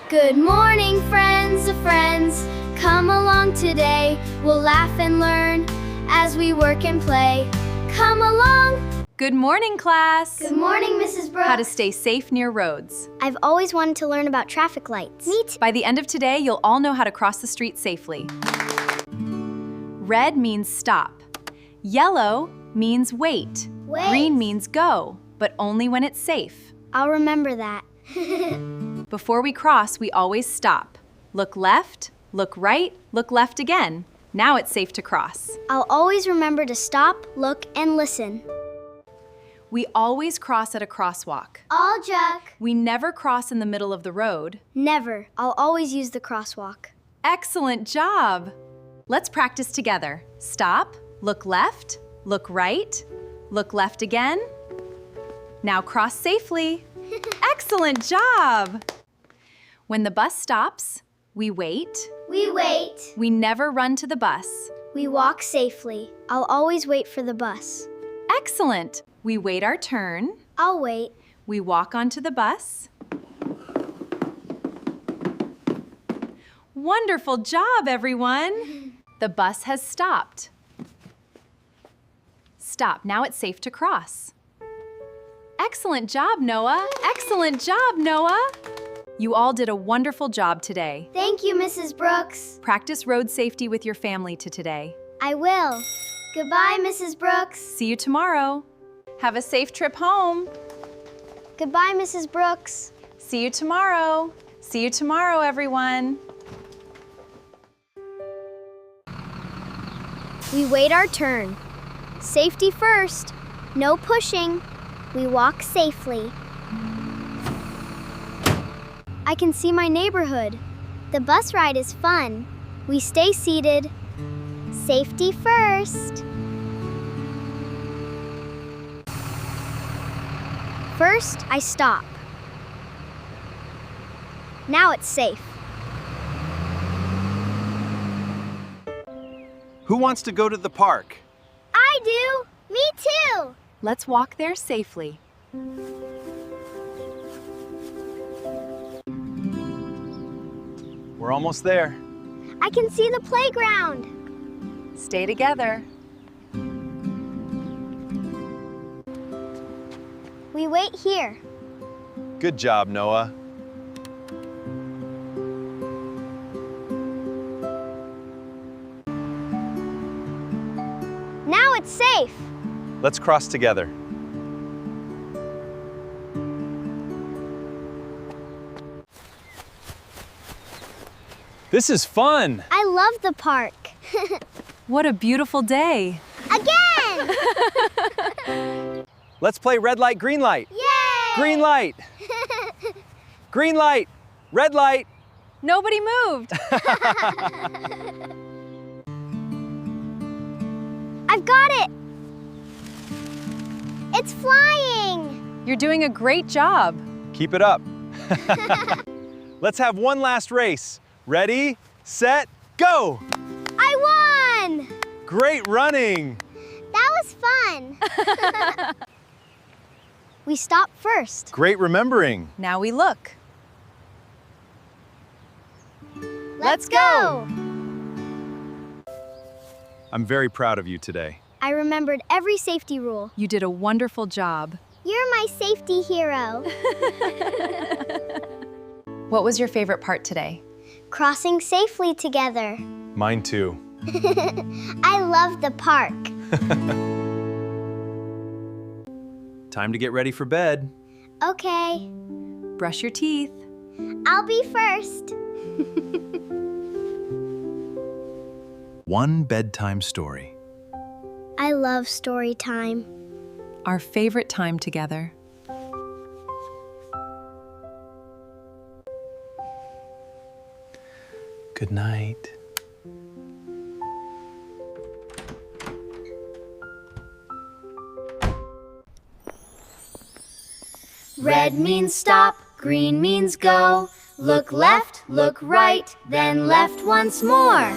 Good morning, friends of friends. Come along today. We'll laugh and learn as we work and play. Come along. Good morning, class. Good morning, Mrs. Brooks. How to stay safe near roads. I've always wanted to learn about traffic lights. Me too. By the end of today, you'll all know how to cross the street safely. Red means stop. Yellow means wait. Green means go, but only when it's safe. I'll remember that. Before we cross, we always stop. Look left, look right, look left again. Now it's safe to cross. I'll always remember to stop, look, and listen. We always cross at a crosswalk. All Jack. We never cross in the middle of the road. Never. I'll always use the crosswalk. Excellent job! Let's practice together. Stop, look left, look right, look left again. Now cross safely. Excellent job! When the bus stops, we wait. We wait. We never run to the bus. We walk safely. I'll always wait for the bus. Excellent! We wait our turn. I'll wait. We walk onto the bus. Wonderful job, everyone! The bus has stopped. Stop, now it's safe to cross. Excellent job, Noah! Excellent job, Noah! You all did a wonderful job today. Thank you, Mrs. Brooks. Practice road safety with your family today. I will. Goodbye, Mrs. Brooks. See you tomorrow. Have a safe trip home. Goodbye, Mrs. Brooks. See you tomorrow. See you tomorrow, everyone. We wait our turn. Safety first. No pushing. We walk safely. I can see my neighborhood. The bus ride is fun. We stay seated. Safety first. First, I stop. Now it's safe. Who wants to go to the park? I do. Me too. Let's walk there safely. We're almost there. I can see the playground. Stay together. We wait here. Good job, Noah. Now it's safe. Let's cross together. This is fun! I love the park. What a beautiful day. Again! Let's play red light, green light. Yay! Green light. Green light. Red light. Nobody moved. I've got it! It's flying! You're doing a great job. Keep it up. Let's have one last race. Ready, set, go! I won! Great running! That was fun. We stopped first. Great remembering. Now we look. Let's go! I'm very proud of you today. I remembered every safety rule. You did a wonderful job. You're my safety hero. What was your favorite part today? Crossing safely together. Mine too. I love the park. Time to get ready for bed. Okay, Brush your teeth. I'll be first. One bedtime story. I love story time. Our favorite time together. Good night. Red means stop, green means go. Look left, look right, then left once more.